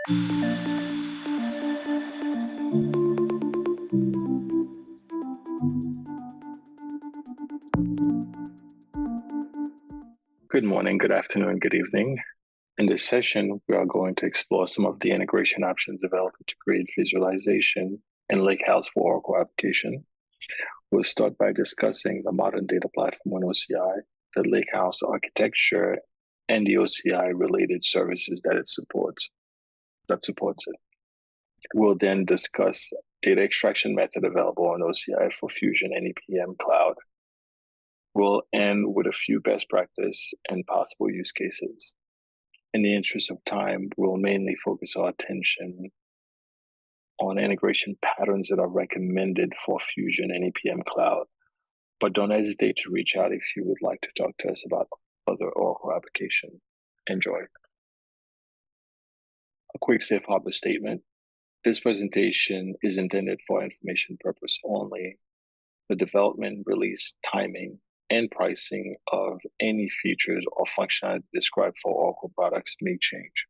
Good morning, good afternoon, good evening. In this session, we are going to explore some of the integration options available to create visualization in Lakehouse for Oracle application. We'll start by discussing the modern data platform on OCI, the Lakehouse architecture, and the OCI related services that it supports. We'll then discuss data extraction method available on OCI for Fusion and ERPM Cloud. We'll end with a few best practice and possible use cases. In the interest of time, we'll mainly focus our attention on integration patterns that are recommended for Fusion and ERPM Cloud. But don't hesitate to reach out if you would like to talk to us about other Oracle applications. Enjoy. A quick safe harbor statement. This presentation is intended for information purpose only. The development, release, timing, and pricing of any features or functionality described for Oracle products may change.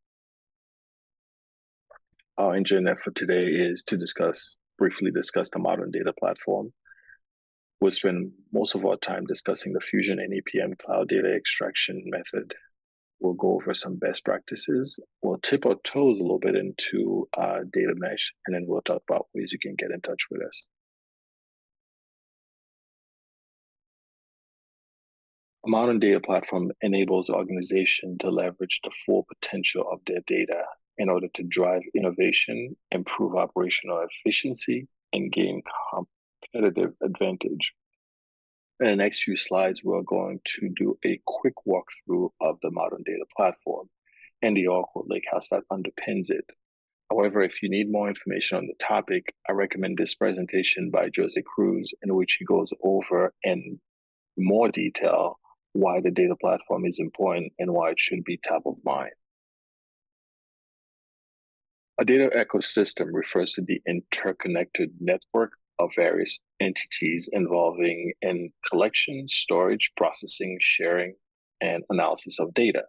Our agenda for today is to briefly discuss the modern data platform. We'll spend most of our time discussing the Fusion and ERPM Cloud data extraction method. We'll go over some best practices. We'll tip our toes a little bit into data mesh, and then we'll talk about ways you can get in touch with us. A modern data platform enables organizations to leverage the full potential of their data in order to drive innovation, improve operational efficiency, and gain competitive advantage. In the next few slides, we're going to do a quick walkthrough of the modern data platform and the Oracle Lakehouse that underpins it. However, if you need more information on the topic, I recommend this presentation by Jose Cruz, in which he goes over in more detail why the data platform is important and why it should be top of mind. A data ecosystem refers to the interconnected network of various entities involving in collection, storage, processing, sharing, and analysis of data.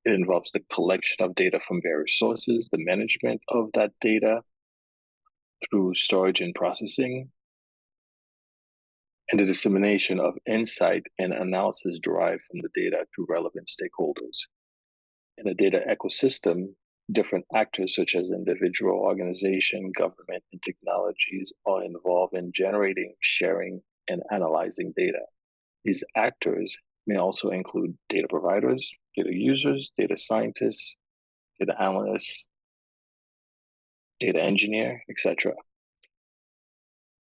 It involves the collection of data from various sources, the management of that data through storage and processing, and the dissemination of insight and analysis derived from the data to relevant stakeholders. In a data ecosystem, different actors such as individual, organization, government, and technologies are involved in generating, sharing, and analyzing data. These actors may also include data providers, data users, data scientists, data analysts, data engineer, etc.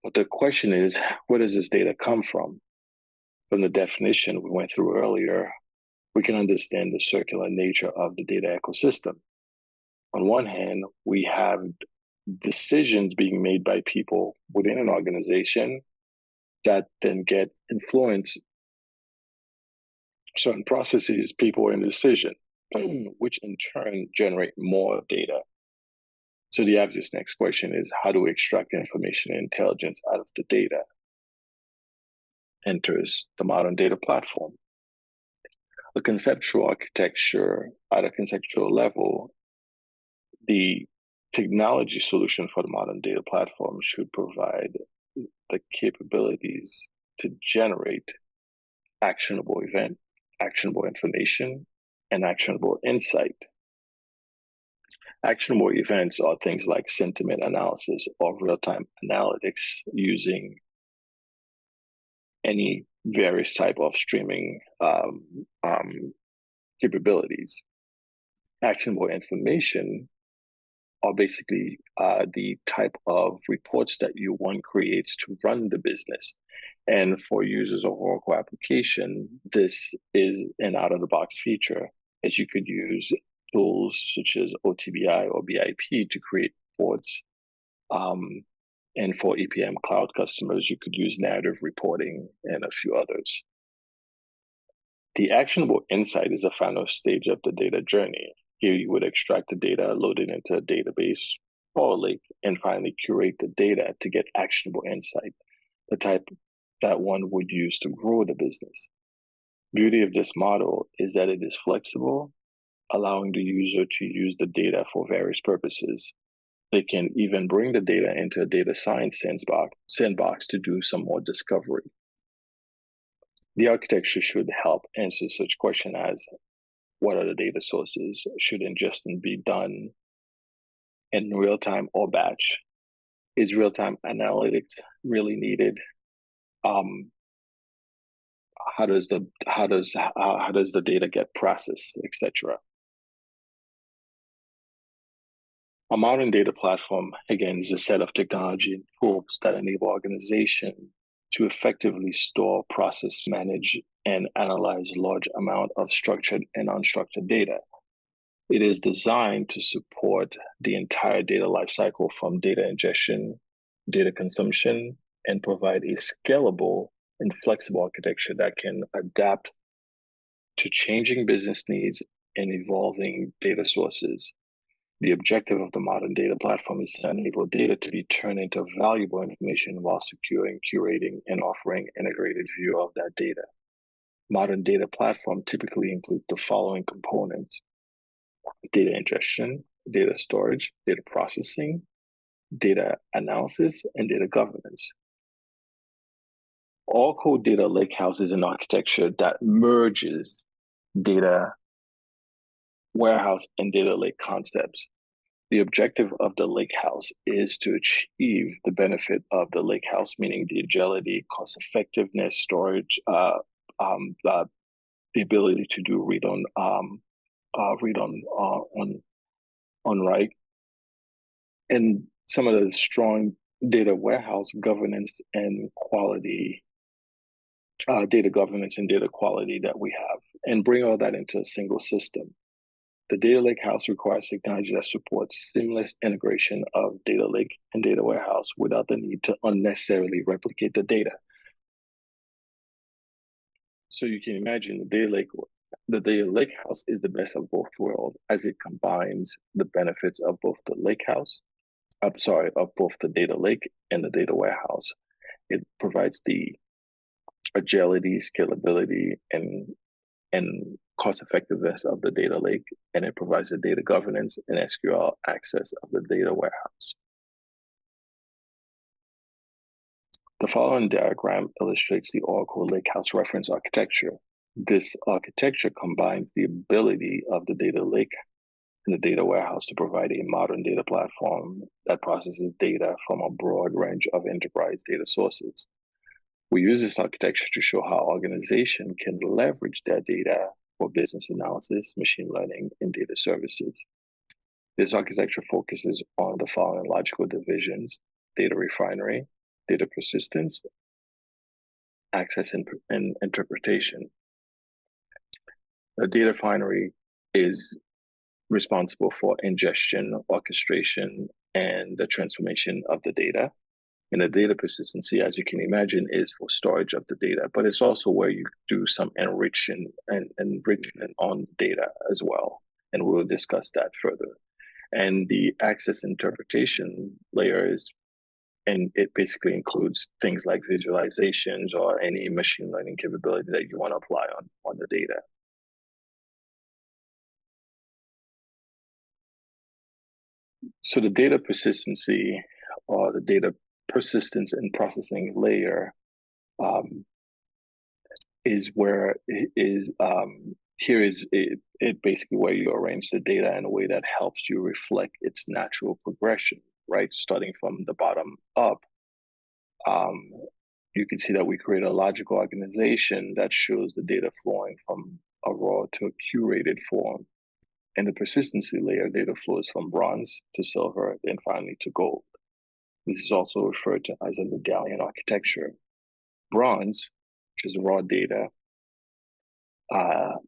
But the question is, where does this data come from? From the definition we went through earlier, we can understand the circular nature of the data ecosystem. On one hand, we have decisions being made by people within an organization that then get influence certain processes, people in decision, which in turn generate more data. So the obvious next question is, how do we extract information and intelligence out of the data? Enters the modern data platform. The conceptual architecture at a conceptual level, the technology solution for the modern data platform should provide the capabilities to generate actionable information, and actionable insight. Actionable events are things like sentiment analysis or real-time analytics using any various type of streaming capabilities. Actionable information are basically the type of reports that one creates to run the business. And for users of Oracle application, this is an out-of-the-box feature, as you could use tools such as OTBI or BIP to create reports. And for ERPM Cloud customers, you could use narrative reporting and a few others. The actionable insight is the final stage of the data journey. Here you would extract the data, load it into a database or a lake, and finally curate the data to get actionable insight, the type that one would use to grow the business. Beauty of this model is that it is flexible, allowing the user to use the data for various purposes. They can even bring the data into a data science sandbox to do some more discovery. The architecture should help answer such questions as, what are the data sources? Should ingestion be done in real time or batch? Is real-time analytics really needed? How does the data get processed, etc.? A modern data platform, again, is a set of technology and tools that enable organizations to effectively store, process, manage, and analyze large amount of structured and unstructured data. It is designed to support the entire data lifecycle from data ingestion, data consumption, and provide a scalable and flexible architecture that can adapt to changing business needs and evolving data sources. The objective of the modern data platform is to enable data to be turned into valuable information while securing, curating, and offering integrated view of that data. Modern data platform typically include the following components: data ingestion, data storage, data processing, data analysis, and data governance. All-code data lakehouse is an architecture that merges data warehouse and data lake concepts. The objective of the lakehouse is to achieve the benefit of the lakehouse, meaning the agility, cost effectiveness, storage, the ability to do read on write, and some of the strong data warehouse governance and quality, data governance and data quality that we have, and bring all that into a single system. The data lakehouse requires technology that supports seamless integration of data lake and data warehouse without the need to unnecessarily replicate the data. So you can imagine the data lakehouse is the best of both worlds, as it combines the benefits of both the both the data lake and the data warehouse. It provides the agility, scalability, and cost effectiveness of the data lake, and it provides the data governance and SQL access of the data warehouse. The following diagram illustrates the Oracle Lakehouse reference architecture. This architecture combines the ability of the data lake and the data warehouse to provide a modern data platform that processes data from a broad range of enterprise data sources. We use this architecture to show how organizations can leverage their data for business analysis, machine learning, and data services. This architecture focuses on the following logical divisions: data refinery, data persistence, access and interpretation. The data refinery is responsible for ingestion, orchestration, and the transformation of the data. And the data persistency, as you can imagine, is for storage of the data, but it's also where you do some enrichment on data as well. And we'll discuss that further. And the access interpretation layer and it basically includes things like visualizations or any machine learning capability that you want to apply on the data. So the data persistency, or the data persistence and processing layer, is where it basically where you arrange the data in a way that helps you reflect its natural progression, right? Starting from the bottom up, you can see that we create a logical organization that shows the data flowing from a raw to a curated form. And the persistency layer, data flows from bronze to silver, then finally to gold. This is also referred to as a medallion architecture. Bronze, which is raw data,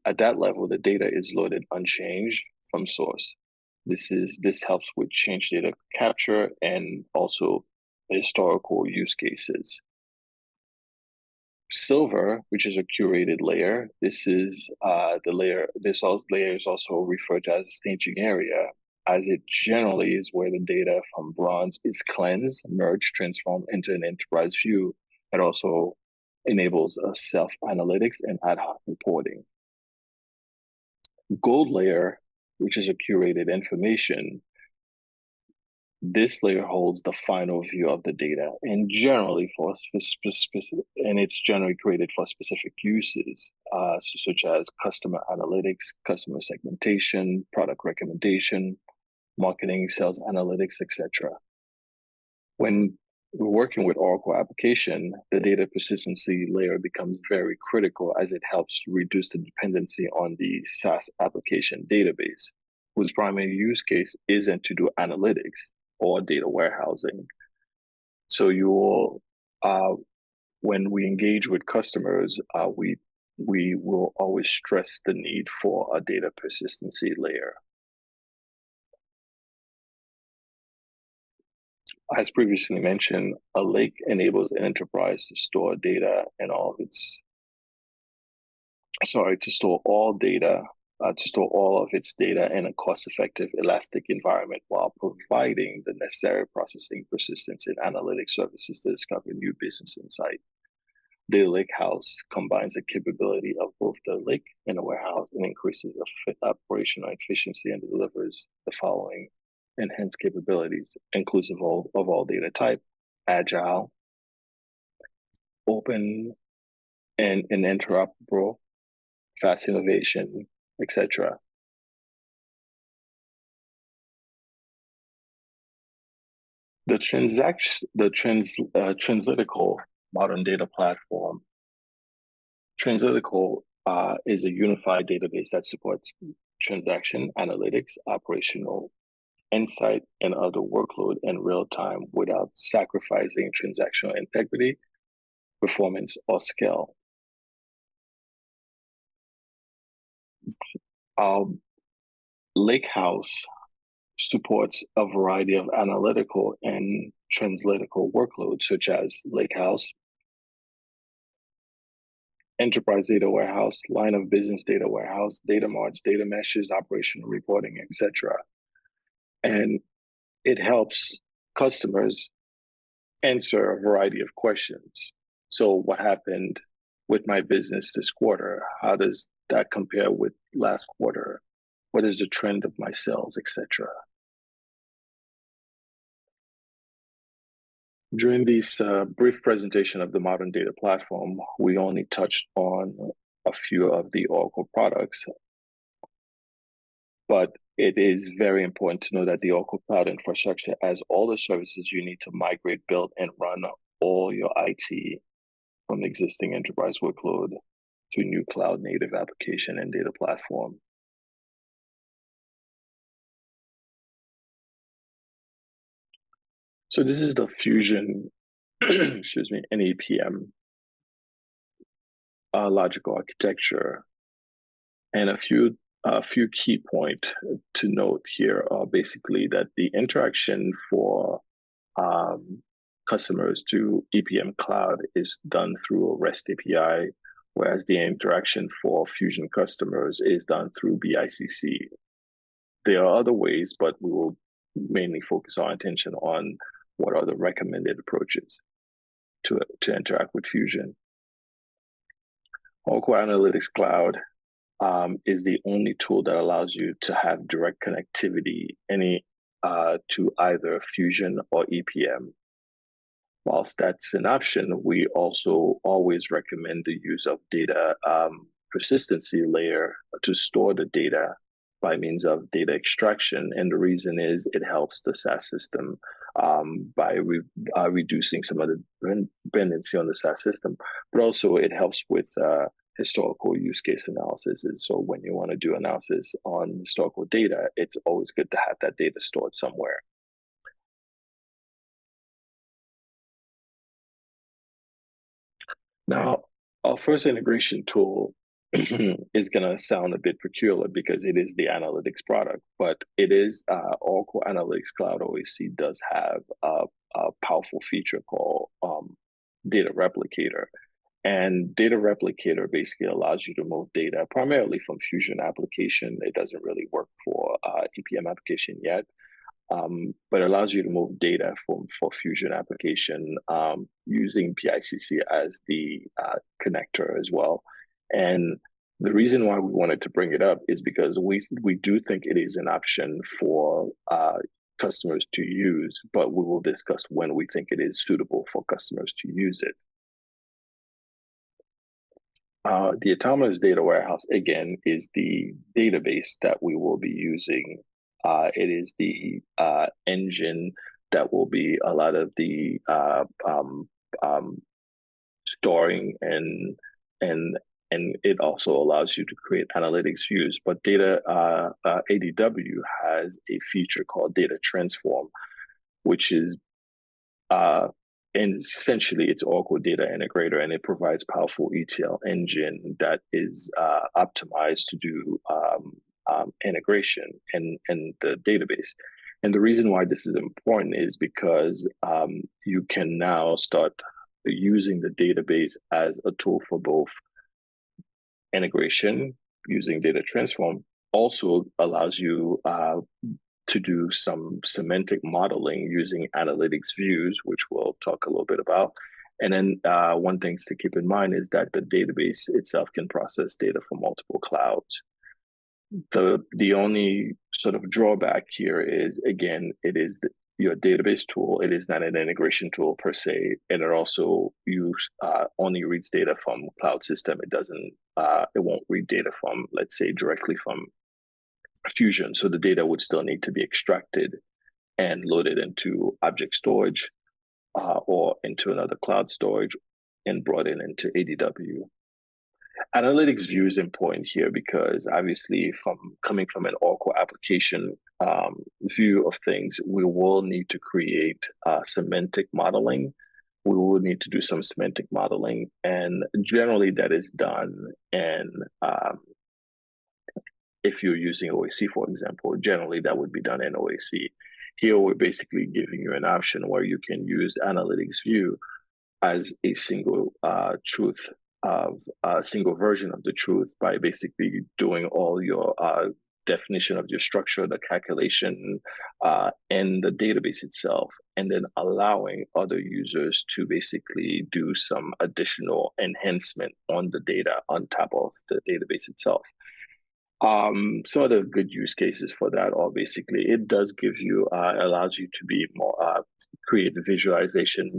at that level, the data is loaded unchanged from source. This helps with change data capture and also historical use cases. Silver, which is a curated layer, this is the layer. This layer is also referred to as staging area, as it generally is where the data from bronze is cleansed, merged, transformed into an enterprise view. It also enables self-analytics and ad hoc reporting. Gold layer which is a curated information, this layer holds the final view of the data, and generally and it's generally created for specific uses, such as customer analytics, customer segmentation, product recommendation, marketing, sales analytics, etc. When we're working with Oracle application, the data persistency layer becomes very critical as it helps reduce the dependency on the SaaS application database, whose primary use case isn't to do analytics or data warehousing. So you will, when we engage with customers, we will always stress the need for a data persistency layer. As previously mentioned, a lake enables an enterprise to store data and to store all of its data in a cost-effective, elastic environment while providing the necessary processing, persistence, and analytic services to discover new business insight. The Lakehouse combines the capability of both the lake and the warehouse and increases operational efficiency and delivers the following enhanced capabilities, inclusive of all data type, agile, open and interoperable, fast innovation, etc. The Translytical modern data platform. Translytical is a unified database that supports transaction analytics, operational insight, and other workload in real time without sacrificing transactional integrity, performance, or scale. Lakehouse supports a variety of analytical and translytical workloads, such as Lakehouse, enterprise data warehouse, line of business data warehouse, data marts, data meshes, operational reporting, etc. And it helps customers answer a variety of questions. So what happened with my business this quarter? How does that compare with last quarter? What is the trend of my sales, etc.? During this brief presentation of the modern data platform, we only touched on a few of the Oracle products, but it is very important to know that the Oracle Cloud infrastructure has all the services you need to migrate, build, and run all your IT from existing enterprise workload to new cloud-native application and data platform. So this is the Fusion, excuse me, an ERPM logical architecture, and a few key points to note here are basically that the interaction for customers to EPM Cloud is done through a REST API, whereas the interaction for Fusion customers is done through BICC. There are other ways, but we will mainly focus our attention on what are the recommended approaches to interact with Fusion. Oracle Analytics Cloud is the only tool that allows you to have direct connectivity to either Fusion or EPM. Whilst that's an option, we also always recommend the use of data persistency layer to store the data by means of data extraction. And the reason is it helps the SaaS system by reducing some of the dependency on the SaaS system, but also it helps with historical use case analysis. And so when you want to do analysis on historical data, it's always good to have that data stored somewhere. Now, our first integration tool is going to sound a bit peculiar because it is the analytics product, but it is Oracle Analytics Cloud OIC does have a powerful feature called Data Replicator. And Data Replicator basically allows you to move data primarily from Fusion application. It doesn't really work for EPM application yet, but it allows you to move data for Fusion application using BICC as the connector as well. And The reason why we wanted to bring it up is because we do think it is an option for customers to use, but we will discuss when we think it is suitable for customers to use it. The Autonomous Data Warehouse, again, is the database that we will be using. It is the engine that will be a lot of the storing and it also allows you to create analytics views. But data ADW has a feature called Data Transform, which is and essentially it's Oracle Data Integrator, and it provides powerful ETL engine that is optimized to do integration in the database. And the reason why this is important is because you can now start using the database as a tool for both integration using Data Transform, also allows you to do some semantic modeling using analytics views, which we'll talk a little bit about. And then one thing to keep in mind is that the database itself can process data from multiple clouds. The only sort of drawback here is, again, it is your database tool. It is not an integration tool per se, and it also only reads data from cloud system. It doesn't. It won't read data from, let's say, directly from Fusion. So the data would still need to be extracted and loaded into object storage or into another cloud storage and brought into ADW. Analytics view is important here because obviously coming from an Oracle application view of things, we will need to create semantic modeling. We will need to do some semantic modeling, and generally that is done in if you're using OIC, for example, generally that would be done in OIC. Here, we're basically giving you an option where you can use analytics view as a single truth of a single version of the truth by basically doing all your definition of your structure, the calculation, and the database itself, and then allowing other users to basically do some additional enhancement on the data on top of the database itself. Some of the good use cases for that are basically it does give you allows you to be more create visualization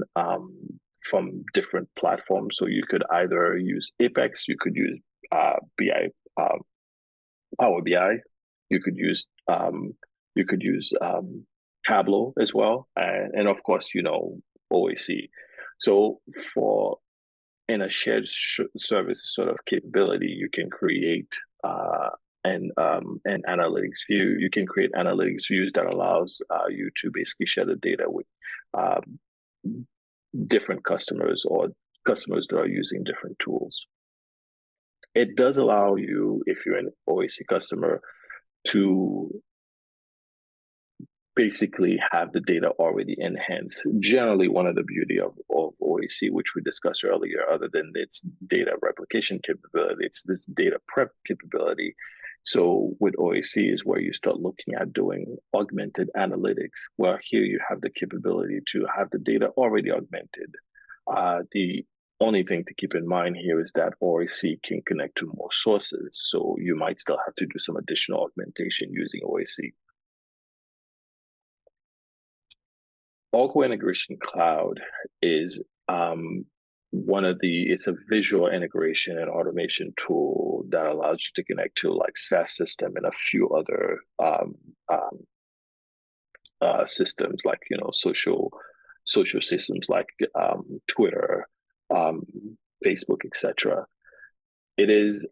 from different platforms. So you could either use Apex, you could use BI, Power BI, you could use Tableau as well, and of course OIC. So for in a shared service sort of capability, you can create an analytics view. You can create analytics views that allows you to basically share the data with different customers or customers that are using different tools. It does allow you, if you're an OIC customer, to basically have the data already enhanced. Generally, one of the beauty of OIC, which we discussed earlier, other than its data replication capability, it's this data prep capability. So with OIC is where you start looking at doing augmented analytics, where here you have the capability to have the data already augmented. The only thing to keep in mind here is that OIC can connect to more sources. So you might still have to do some additional augmentation using OIC. Oracle Integration Cloud is it's a visual integration and automation tool that allows you to connect to like SaaS system and a few other systems like social systems like Twitter, Facebook, etc. It is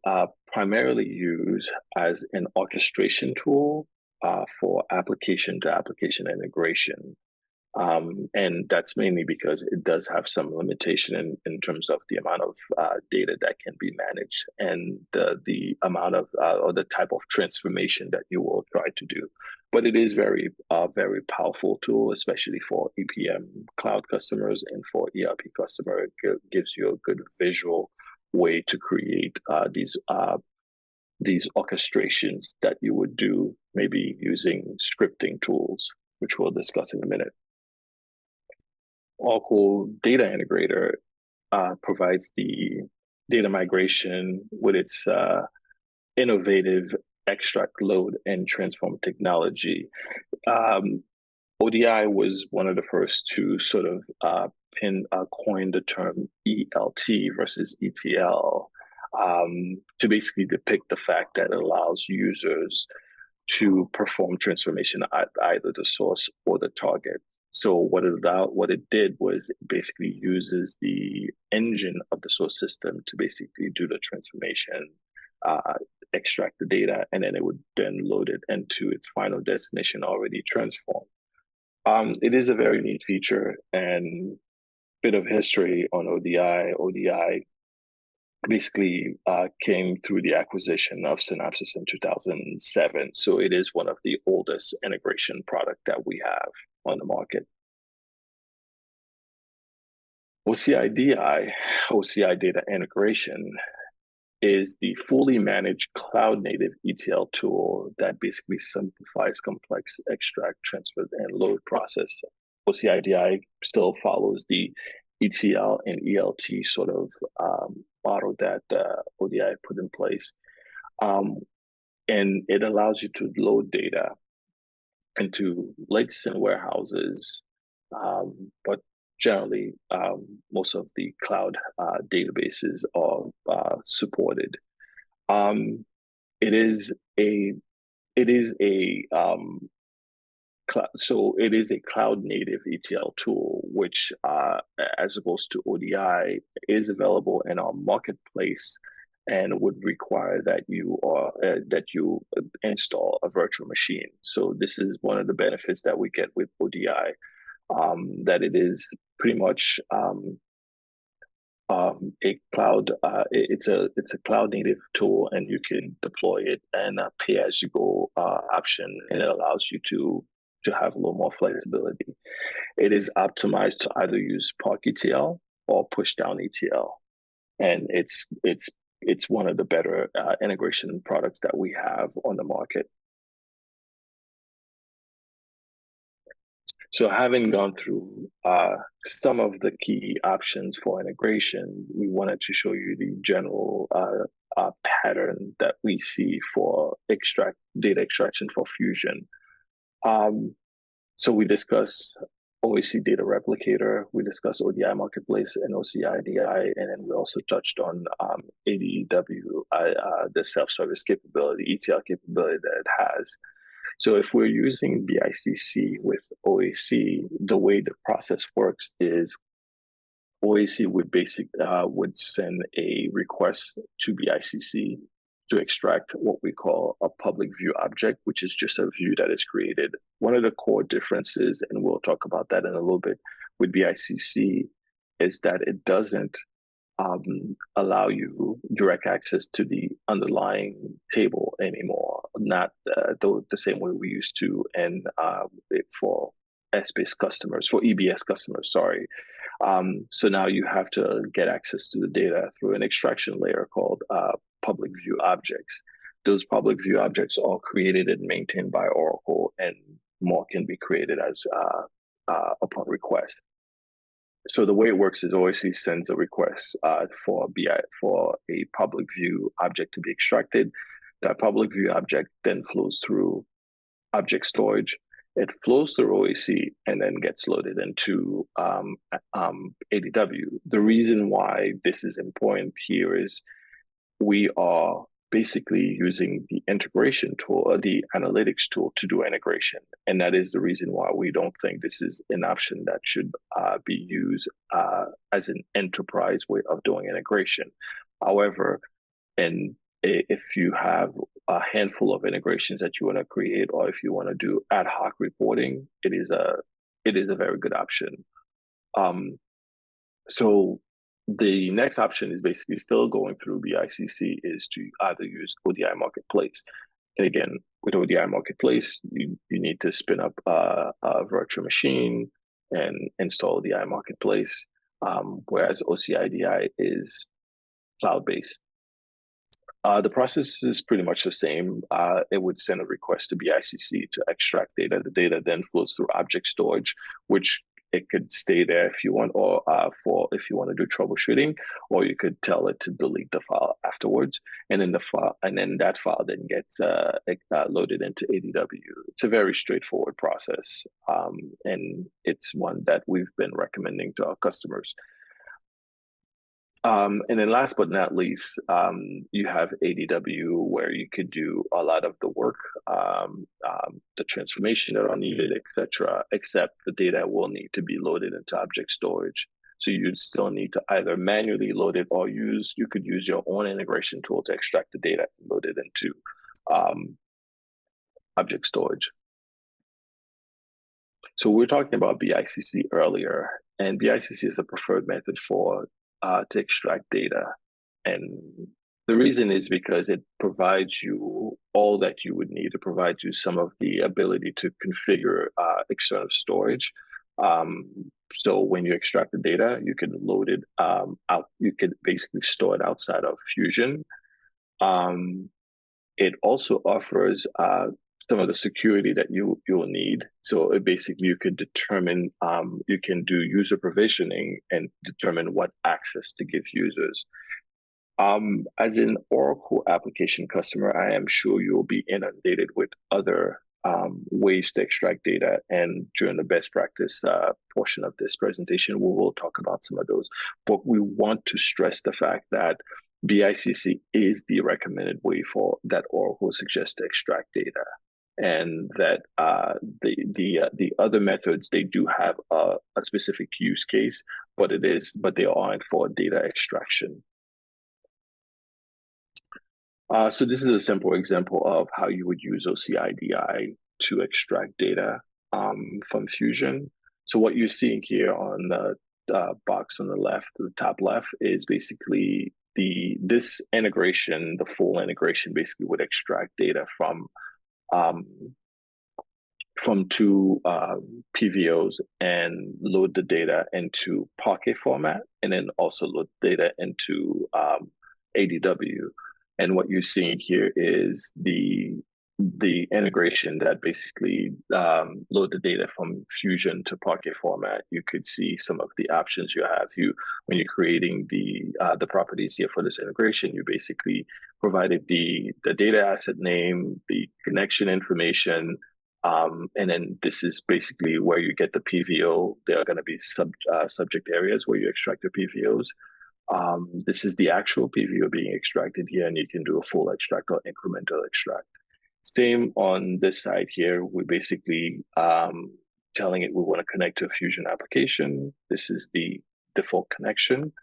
primarily used as an orchestration tool for application to application integration. And that's mainly because it does have some limitation in terms of the amount of data that can be managed and the amount of or the type of transformation that you will try to do. But it is very powerful tool, especially for EPM cloud customers and for ERP customer. It gives you a good visual way to create these orchestrations that you would do maybe using scripting tools, which we'll discuss in a minute. Oracle Data Integrator provides the data migration with its innovative extract, load, and transform technology. Um, ODI was one of the first to sort of coin the term ELT versus ETL, to basically depict the fact that it allows users to perform transformation at either the source or the target. So what it did was it basically uses the engine of the source system to basically do the transformation, uh, extract the data, and then it would then load it into its final destination already transformed. It is a very neat feature, and bit of history on ODI. ODI basically came through the acquisition of Synopsys in 2007. So it is one of the oldest integration product that we have on the market. OCI DI, OCI Data Integration, is the fully managed cloud-native ETL tool that basically simplifies complex extract, transfer, and load process. OCI DI still follows the ETL and ELT sort of model that ODI put in place. And it allows you to load data into lakes and warehouses, but generally, most of the cloud databases are supported. It is a so it is a cloud native ETL tool, which, as opposed to ODI, is available in our marketplace and would require that you install a virtual machine. So this is one of the benefits that we get with ODI, that it is pretty much a cloud. It's a cloud native tool, and you can deploy it and pay as you go option, and it allows you to have a little more flexibility. It is optimized to either use Park ETL or push down ETL, and it's one of the better integration products that we have on the market. So having gone through some of the key options for integration, we wanted to show you the general pattern that we see for data extraction for Fusion. So we discussed OIC Data Replicator, we discussed ODI Marketplace and OCI DI, and then we also touched on ADW, the self-service capability, ETL capability that it has. So if we're using BICC with OIC, the way the process works is OIC would send a request to BICC to extract what we call a public view object, which is just a view that is created. One of the core differences, and we'll talk about that in a little bit, with BICC is that it doesn't allow you direct access to the underlying table anymore, not the same way we used to, and for S-based customers, for EBS customers, sorry. So now you have to get access to the data through an extraction layer called public view objects. Those public view objects are created and maintained by Oracle, and more can be created as upon request. So the way it works is OIC sends a request for a public view object to be extracted. That public view object then flows through object storage. It flows through OIC and then gets loaded into ADW. The reason why this is important here is we are basically using the integration tool or the analytics tool to do integration. And that is the reason why we don't think this is an option that should be used as an enterprise way of doing integration. However, if you have a handful of integrations that you want to create, or if you want to do ad hoc reporting, it is a very good option. So the next option is basically still going through BICC, is to either use ODI Marketplace. And again, with ODI Marketplace, you need to spin up a virtual machine and install ODI Marketplace, whereas OCI DI is cloud-based. The process is pretty much the same. It would send a request to BICC to extract data. The data then flows through object storage, which it could stay there if you want, or for if you want to do troubleshooting, or you could tell it to delete the file afterwards, and then that file then gets loaded into ADW. It's a very straightforward process, and it's one that we've been recommending to our customers. And then last but not least, you have ADW, where you could do a lot of the work, the transformation that are needed, etc., except the data will need to be loaded into object storage. So you'd still need to either manually load it, or you could use your own integration tool to extract the data and load it into object storage. So we were talking about BICC earlier, and BICC is a preferred method to extract data. And the reason is because it provides you all that you would need. It provides you some of the ability to configure external storage. So when you extract the data, you can load it out. You can basically store it outside of Fusion. It also offers some of the security that you'll need. So basically you could determine, you can do user provisioning and determine what access to give users. As an Oracle application customer, I am sure you'll be inundated with other ways to extract data. And during the best practice portion of this presentation, we will talk about some of those. But we want to stress the fact that BICC is the recommended way that Oracle suggests to extract data. And that the other methods, they do have a specific use case, but they aren't for data extraction. So this is a simple example of how you would use OCIDI to extract data from Fusion. So what you're seeing here on the box on the left, the top left, is basically this integration, the full integration, basically would extract data from two PVOs and load the data into Parquet format, and then also load data into ADW. And what you're seeing here is the integration that basically load the data from Fusion to Parquet format. You could see some of the options you have. When you're creating the properties here for this integration, you basically provided the data asset name, the connection information, and then this is basically where you get the PVO. There are going to be subject areas where you extract the PVOs. This is the actual PVO being extracted here, and you can do a full extract or incremental extract. Same on this side here. We're basically telling it we want to connect to a Fusion application. This is the default connection.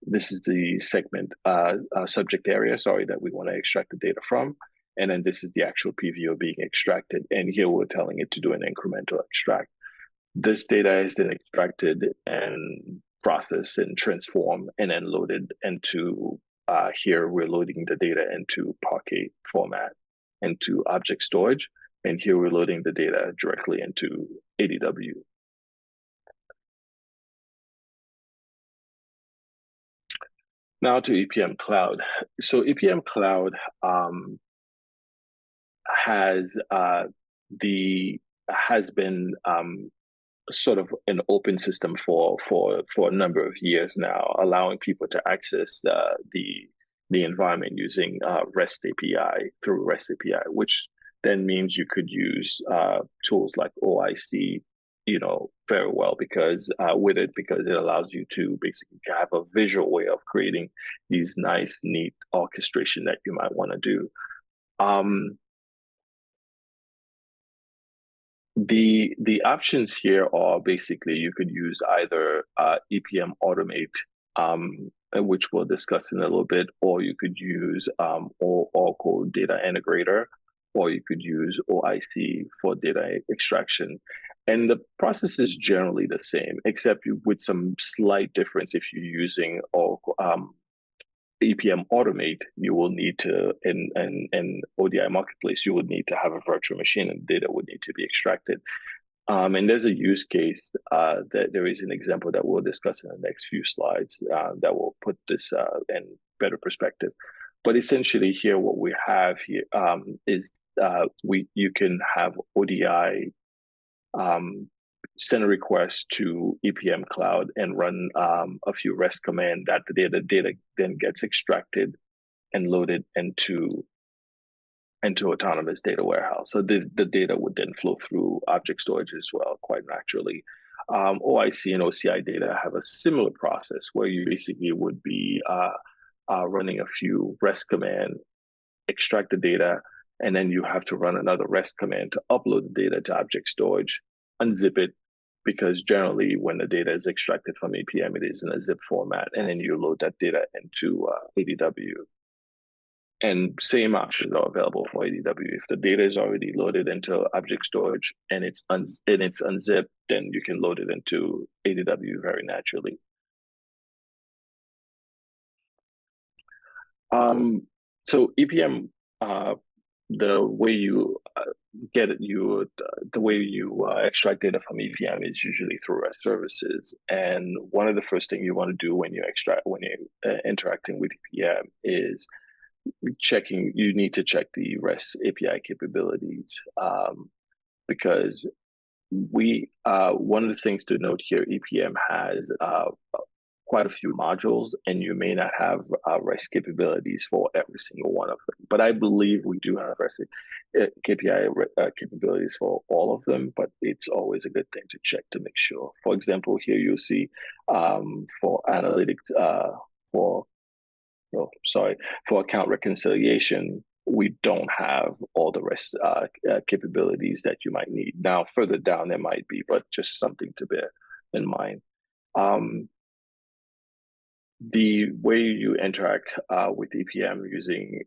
This is the segment subject area, that we want to extract the data from. And then this is the actual PVO being extracted. And here we're telling it to do an incremental extract. This data is then extracted and processed and transformed and then loaded into, here we're loading the data into Parquet format, into object storage. And here we're loading the data directly into ADW. Now to EPM Cloud. So EPM Cloud has been sort of an open system for a number of years now, allowing people to access the environment using REST API through REST API, which then means you could use tools like OIC, very well because it allows you to basically have a visual way of creating these nice, neat orchestration that you might want to do. The options here are basically you could use either EPM Automate, which we'll discuss in a little bit, or you could use Oracle Data Integrator, or you could use OIC for data extraction. And the process is generally the same, except with some slight difference. If you're using Oracle, EPM Automate, you will need to, in ODI Marketplace, you would need to have a virtual machine and data would need to be extracted. And there's a use case that there is an example that we'll discuss in the next few slides that will put this in better perspective. But essentially here, what we have here is you can have ODI send a request to EPM Cloud and run a few REST commands that the data then gets extracted and loaded into autonomous data warehouse. So the data would then flow through object storage as well, quite naturally. OIC and OCI data have a similar process where you basically would be running a few REST command, extract the data, and then you have to run another REST command to upload the data to object storage, unzip it, because generally when the data is extracted from EPM, it is in a zip format, and then you load that data into ADW. And same options are available for ADW. If the data is already loaded into object storage and it's unzipped, then you can load it into ADW very naturally. So EPM, the way you get it, the way you extract data from EPM is usually through REST services. And one of the first things you want to do when you're interacting with EPM is you need to check the REST API capabilities, because one of the things to note here, EPM has quite a few modules, and you may not have REST capabilities for every single one of them. But I believe we do have REST KPI capabilities for all of them, but it's always a good thing to check to make sure. For example, here you'll see for analytics, for account reconciliation, we don't have all the REST capabilities that you might need. Now, further down there might be, but just something to bear in mind. The way you interact with EPM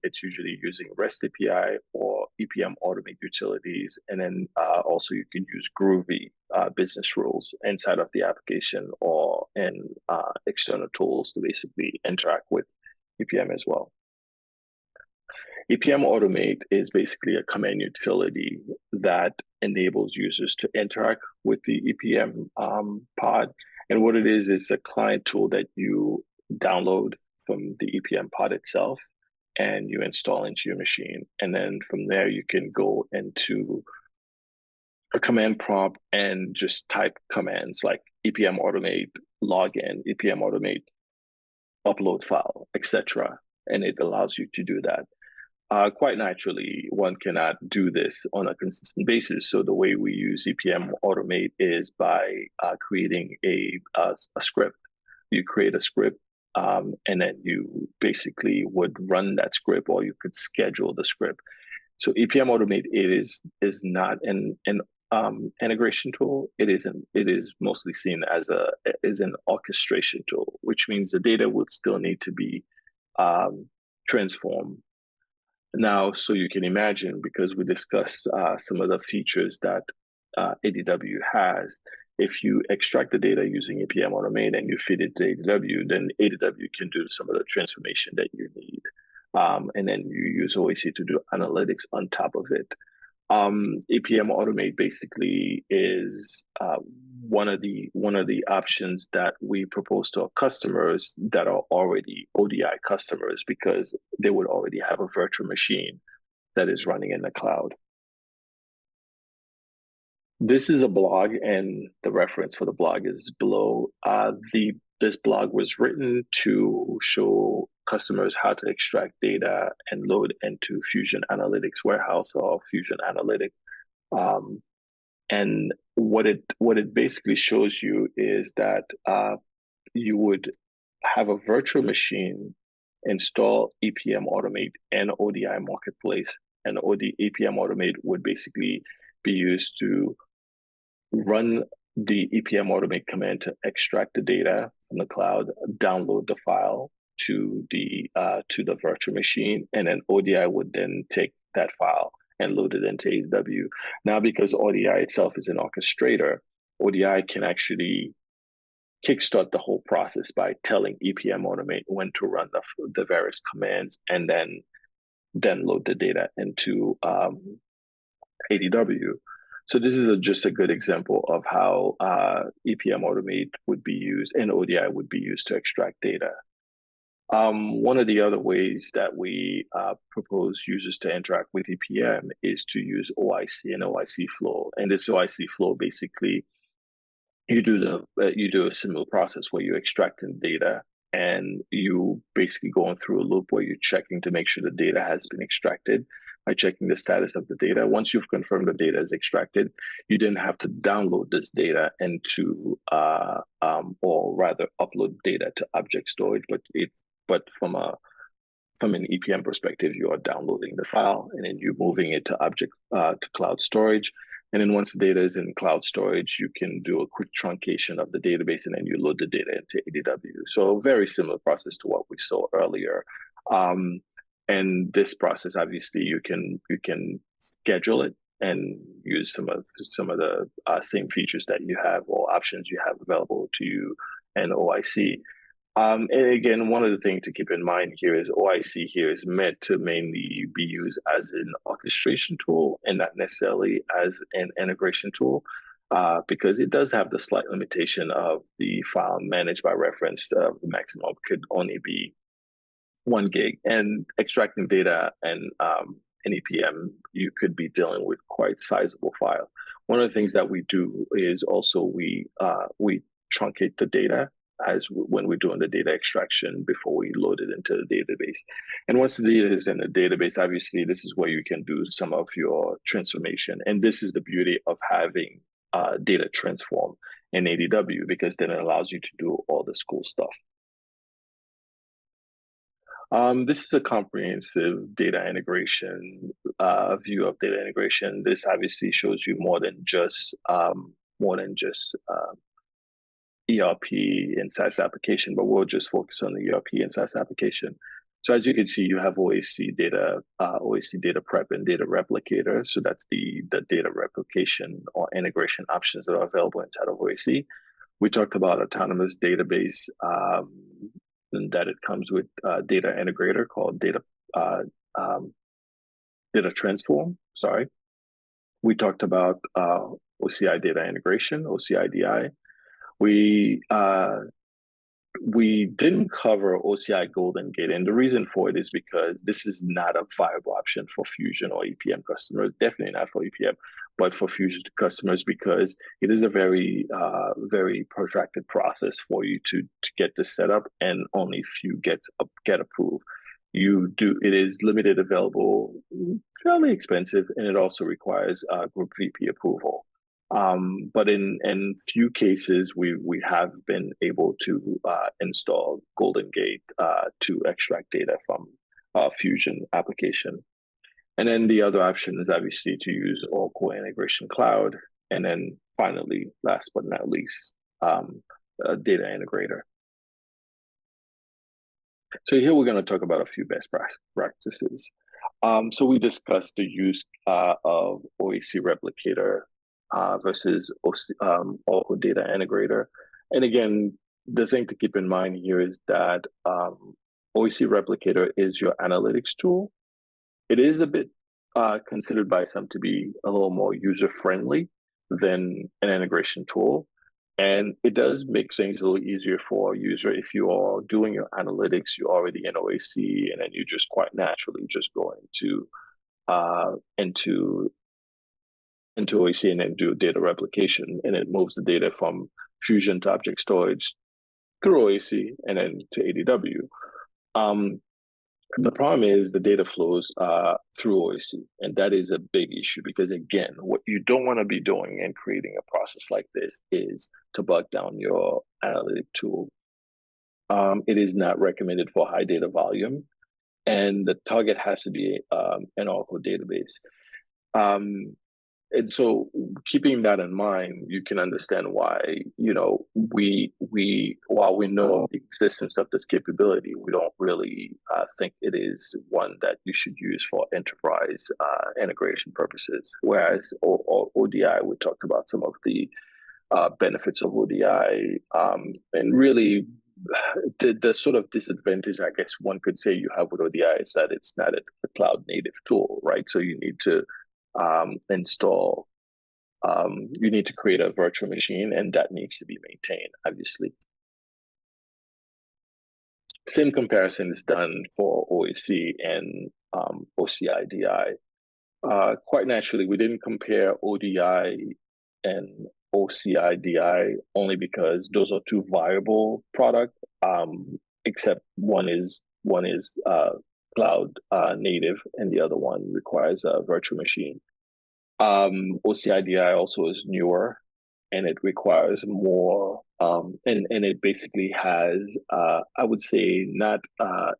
it's usually using REST API or EPM Automate utilities, and then also you can use Groovy business rules inside of the application or in external tools to basically interact with EPM as well. EPM Automate is basically a command utility that enables users to interact with the EPM pod. And what it is a client tool that you download from the EPM pod itself and you install into your machine. And then from there, you can go into a command prompt and just type commands like EPM Automate login, EPM Automate upload file, etc. And it allows you to do that. Quite naturally, one cannot do this on a consistent basis. So the way we use EPM Automate is by creating a script. You create a script, and then you basically would run that script, or you could schedule the script. So EPM Automate is not an integration tool. It is mostly seen as an orchestration tool, which means the data would still need to be transformed. Now, so you can imagine, because we discussed some of the features that ADW has, if you extract the data using EPM Automate and you feed it to ADW, then ADW can do some of the transformation that you need. And then you use OIC to do analytics on top of it. EPM Automate basically is one of the options that we propose to our customers that are already ODI customers, because they would already have a virtual machine that is running in the cloud. This is a blog, and the reference for the blog is below. This blog was written to show customers how to extract data and load into Fusion Analytics Warehouse or Fusion Analytics. And what it basically shows you is that you would have a virtual machine install EPM Automate and ODI Marketplace, and EPM Automate would basically be used to run the EPM Automate command to extract the data from the cloud, download the file to the virtual machine, and then ODI would then take that file and load it into ADW. Now, because ODI itself is an orchestrator, ODI can actually kickstart the whole process by telling EPM Automate when to run the various commands, and then load the data into ADW. So this is just a good example of how EPM Automate would be used and ODI would be used to extract data. One of the other ways that we propose users to interact with EPM is to use OIC and OIC Flow. And this OIC Flow basically you do a similar process where you're extracting data and you basically going through a loop where you're checking to make sure the data has been extracted by checking the status of the data. Once you've confirmed the data is extracted, you then have to download this data into, or rather upload data to object storage. But from an EPM perspective, you are downloading the file and then you're moving it to cloud storage. And then once the data is in cloud storage, you can do a quick truncation of the database and then you load the data into ADW. So very similar process to what we saw earlier. And this process, obviously, you can schedule it and use some of the same features that you have or options you have available to you and OIC. And again, one of the things to keep in mind here is OIC here is meant to mainly be used as an orchestration tool and not necessarily as an integration tool, because it does have the slight limitation of the file managed by reference. The maximum could only be 1 gig, and extracting data and EPM, you could be dealing with quite sizable file. One of the things that we do is also we truncate the data as when we're doing the data extraction before we load it into the database. And once the data is in the database, obviously, this is where you can do some of your transformation. And this is the beauty of having data transform in ADW, because then it allows you to do all this cool stuff. This is a comprehensive data integration view of data integration. This obviously shows you more than just ERP and SaaS application, but we'll just focus on the ERP and SaaS application. So as you can see, you have OIC data prep and data replicator. So that's the data replication or integration options that are available inside of OIC. We talked about autonomous database, and that it comes with data integrator called data transform. Sorry. We talked about OCI data integration, OCI-DI. We didn't cover OCI Golden Gate, and the reason for it is because this is not a viable option for Fusion or EPM customers. Definitely not for EPM, but for Fusion customers, because it is a very protracted process for you to get this set up, and only few get approved. It is limited available, fairly expensive, and it also requires group VP approval. But in few cases, we have been able to install Golden Gate to extract data from Fusion application. And then the other option is obviously to use Oracle Integration Cloud. And then finally, last but not least, Data Integrator. So here we're going to talk about a few best practices. So we discussed the use of OIC Replicator versus Oracle Data Integrator. And again, the thing to keep in mind here is that OIC Replicator is your analytics tool. It is a bit considered by some to be a little more user-friendly than an integration tool. And it does make things a little easier for a user. If you are doing your analytics, you're already in OIC, and then you just quite naturally just go into OIC and then do data replication, and it moves the data from Fusion to object storage through OIC and then to ADW. The problem is the data flows through OIC, and that is a big issue, because again, what you don't want to be doing in creating a process like this is to bug down your analytic tool. It is not recommended for high data volume, and the target has to be an Oracle database. And so keeping that in mind, you can understand why, while we know the existence of this capability, we don't really think it is one that you should use for enterprise integration purposes. Whereas ODI, we talked about some of the benefits of ODI, and really the sort of disadvantage, I guess one could say you have with ODI is that it's not a cloud native tool, right? So you need to install, you need to create a virtual machine, and that needs to be maintained, obviously. Same comparison is done for OIC and OCI-DI. Quite naturally, we didn't compare ODI and OCI/DI only because those are two viable products. Except one is cloud native, and the other one requires a virtual machine. OCI/DI also is newer, and it requires more, and it basically has, I would say,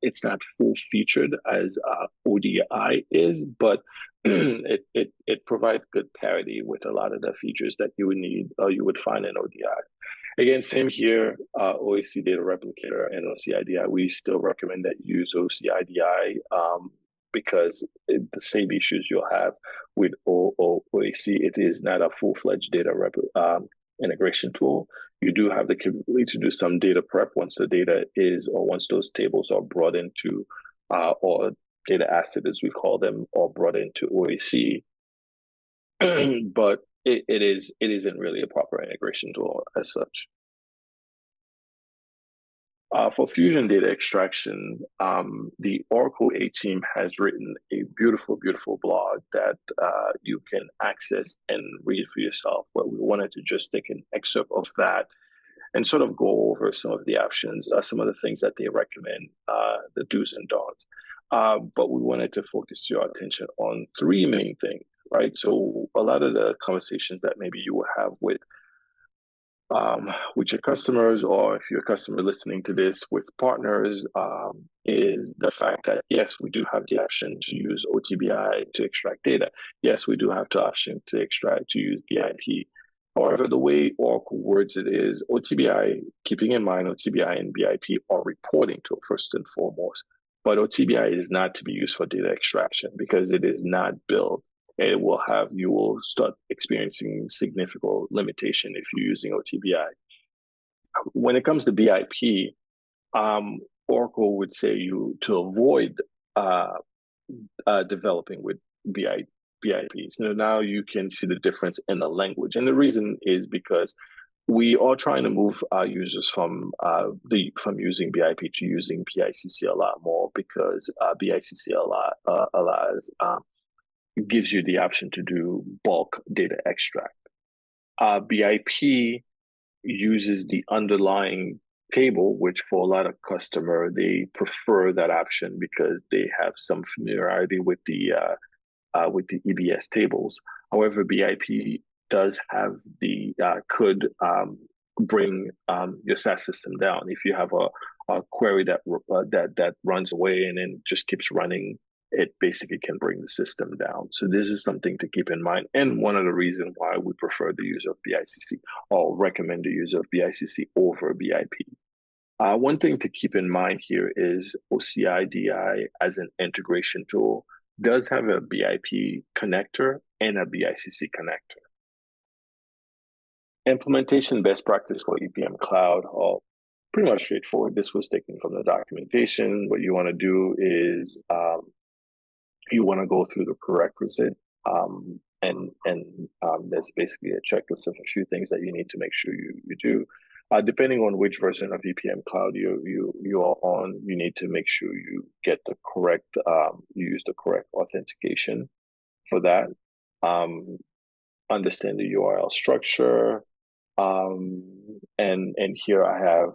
it's not full featured as ODI is, but it provides good parity with a lot of the features that you would need or you would find in ODI. Again, same here, OIC Data Replicator and OCI/DI. We still recommend that you use OCI/DI because the same issues you'll have with OIC. It is not a full-fledged data integration tool. You do have the capability to do some data prep once the data is, or once those tables are brought into, or data asset as we call them, are brought into OIC. But it isn't really a proper integration tool as such. For Fusion data extraction, the Oracle A team has written a beautiful, beautiful blog that you can access and read for yourself. But we wanted to just take an excerpt of that and sort of go over some of the options, some of the things that they recommend, the do's and don'ts. But we wanted to focus your attention on three main things, right? So a lot of the conversations that maybe you will have with your customers, or if you're a customer listening to this with partners, is the fact that, yes, we do have the option to use OTBI to extract data. Yes, we do have the option to use BIP. However, the way Oracle words it is, OTBI, keeping in mind OTBI and BIP are reporting tool first and foremost, but OTBI is not to be used for data extraction because it is not built. You will start experiencing significant limitation if you're using OTBI. When it comes to BIP, Oracle would say you to avoid developing with BIPs. Now you can see the difference in the language, and the reason is because we are trying to move our users from using BIP to using BICC a lot more, because BICC allows gives you the option to do bulk data extract. BIP uses the underlying table, which for a lot of customers, they prefer that option because they have some familiarity with the EBS tables. However, BIP does have could bring your SaaS system down. If you have a query that runs away and then just keeps running, it basically can bring the system down. So this is something to keep in mind. And one of the reasons why we prefer the use of BICC, or recommend the use of BICC over BIP. One thing to keep in mind here is OCI/DI as an integration tool does have a BIP connector and a BICC connector. Implementation best practice for EPM Cloud are pretty much straightforward. This was taken from the documentation. What you want to do is you want to go through the prerequisite, and there's basically a checklist of a few things that you need to make sure you do. Depending on which version of EPM Cloud you are on, you need to make sure you get the correct, you use the correct authentication for that. Understand the URL structure. And here I have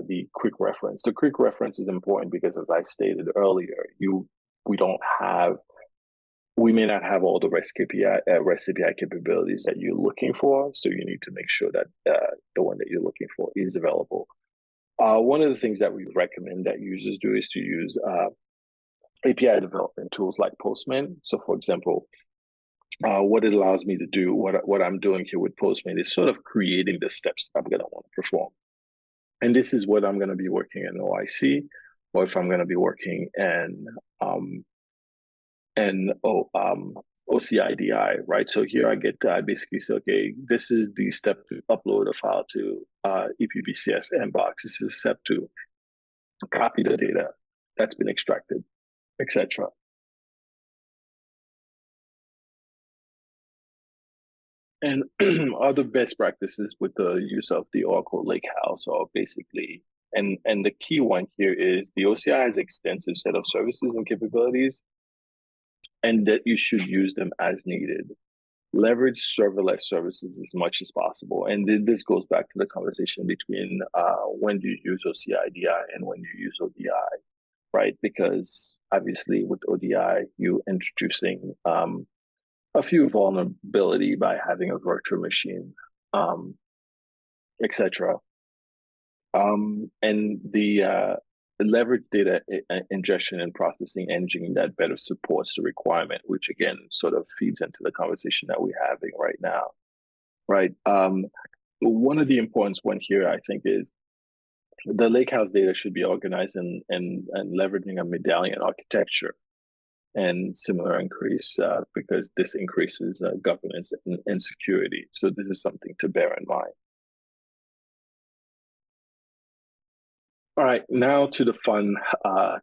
the quick reference. The quick reference is important because, as I stated earlier, we may not have all the REST API capabilities that you're looking for. So you need to make sure that the one that you're looking for is available. One of the things that we recommend that users do is to use API development tools like Postman. So for example, what it allows me to do, what I'm doing here with Postman is sort of creating the steps that I'm going to want to perform. And this is what I'm going to be working in OIC, or if I'm going to be working in OCI/DI, right? So here I basically say, okay, this is the step to upload a file to EPBCS inbox. This is a step to copy the data that's been extracted, etc. And other best practices with the use of the Oracle Lakehouse are basically, and the key one here is the OCI has extensive set of services and capabilities, and that you should use them as needed. leverage serverless services as much as possible. And this goes back to the conversation between when do you use OCI-DI and when you use ODI, right? Because obviously with ODI, you're introducing a few vulnerability by having a virtual machine, etc. And the leverage data ingestion and processing engine that better supports the requirement, which again sort of feeds into the conversation that we're having right now, right? One of the important one here, I think, is the Lakehouse data should be organized and leveraging a medallion architecture and similar increase because this increases governance and security. So this is something to bear in mind. All right, now to the fun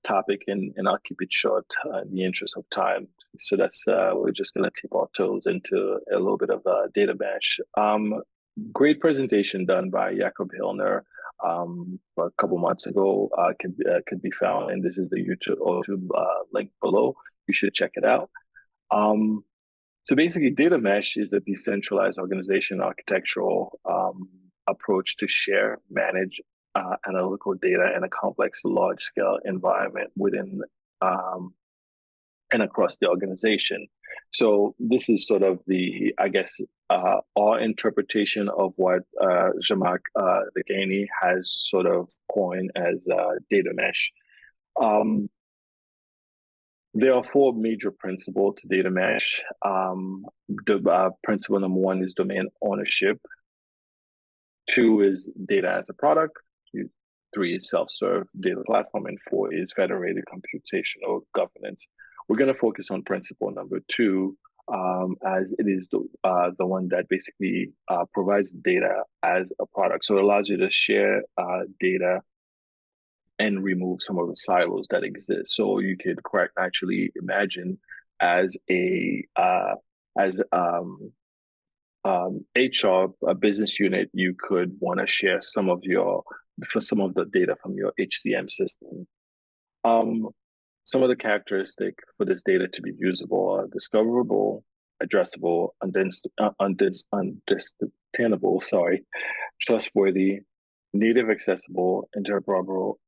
topic, and I'll keep it short in the interest of time. So that's we're just going to tip our toes into a little bit of data mesh. Great presentation done by Jakob Hillner a couple months ago. Could be found, and this is the YouTube link below. You should check it out. So basically, data mesh is a decentralized organization architectural approach to share, manage, analytical data in a complex, large-scale environment within and across the organization. So this is sort of the, I guess, our interpretation of what Zhamak Dehghani has sort of coined as data mesh. There are four major principles to data mesh. Principle number one is domain ownership. Two is data as a product. Three is self-serve data platform, and four is federated computational governance. We're going to focus on principle number two, as it is the one that basically provides data as a product. So it allows you to share data and remove some of the silos that exist. So you could quite actually imagine as HR, a business unit, you could want to share some of the data from your HCM system. Some of the characteristics for this data to be usable are discoverable, addressable, understandable, trustworthy, native accessible, interoperable,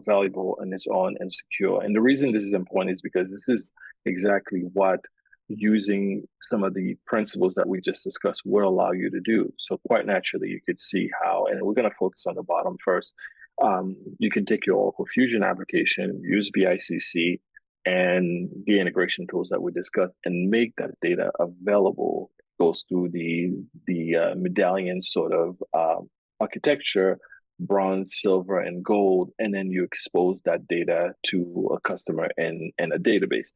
valuable on its own, and secure. And the reason this is important is because this is exactly what using some of the principles that we just discussed will allow you to do. So quite naturally, you could see how, and we're going to focus on the bottom first. You can take your Oracle Fusion application, use BICC and the integration tools that we discussed, and make that data available. It goes through the medallion sort of architecture, bronze, silver, and gold, and then you expose that data to a customer in a database.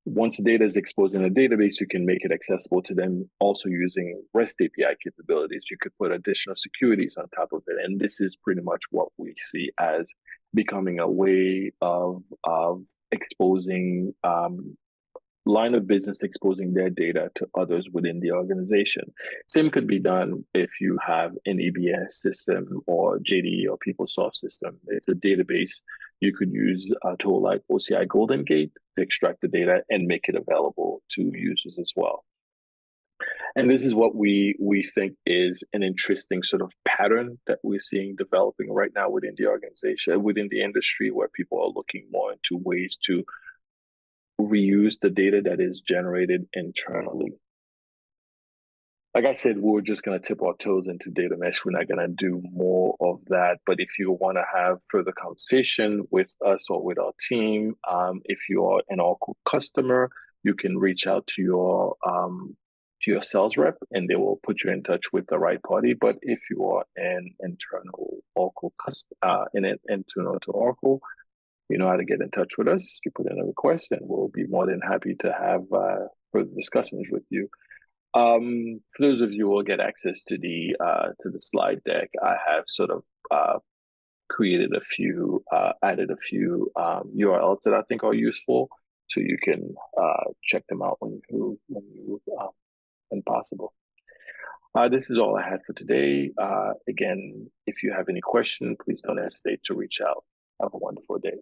Once data is exposed in a database, you can make it accessible to them also using REST API capabilities. You could put additional securities on top of it. And this is pretty much what we see as becoming a way of exposing line of business, exposing their data to others within the organization. Same could be done if you have an EBS system or JDE or PeopleSoft system. It's a database. You could use a tool like OCI Golden Gate to extract the data and make it available to users as well. And this is what we think is an interesting sort of pattern that we're seeing developing right now within the organization, within the industry, where people are looking more into ways to reuse the data that is generated internally. Like I said, we're just going to tip our toes into data mesh. We're not going to do more of that. But if you want to have further conversation with us or with our team, if you are an Oracle customer, you can reach out to your sales rep, and they will put you in touch with the right party. But if you are an internal Oracle internal to Oracle, you know how to get in touch with us. You put in a request, and we'll be more than happy to have further discussions with you. For those of you who will get access to the slide deck, I have sort of created added a few URLs that I think are useful, so you can check them out when possible. This is all I had for today. Again, if you have any questions, please don't hesitate to reach out. Have a wonderful day.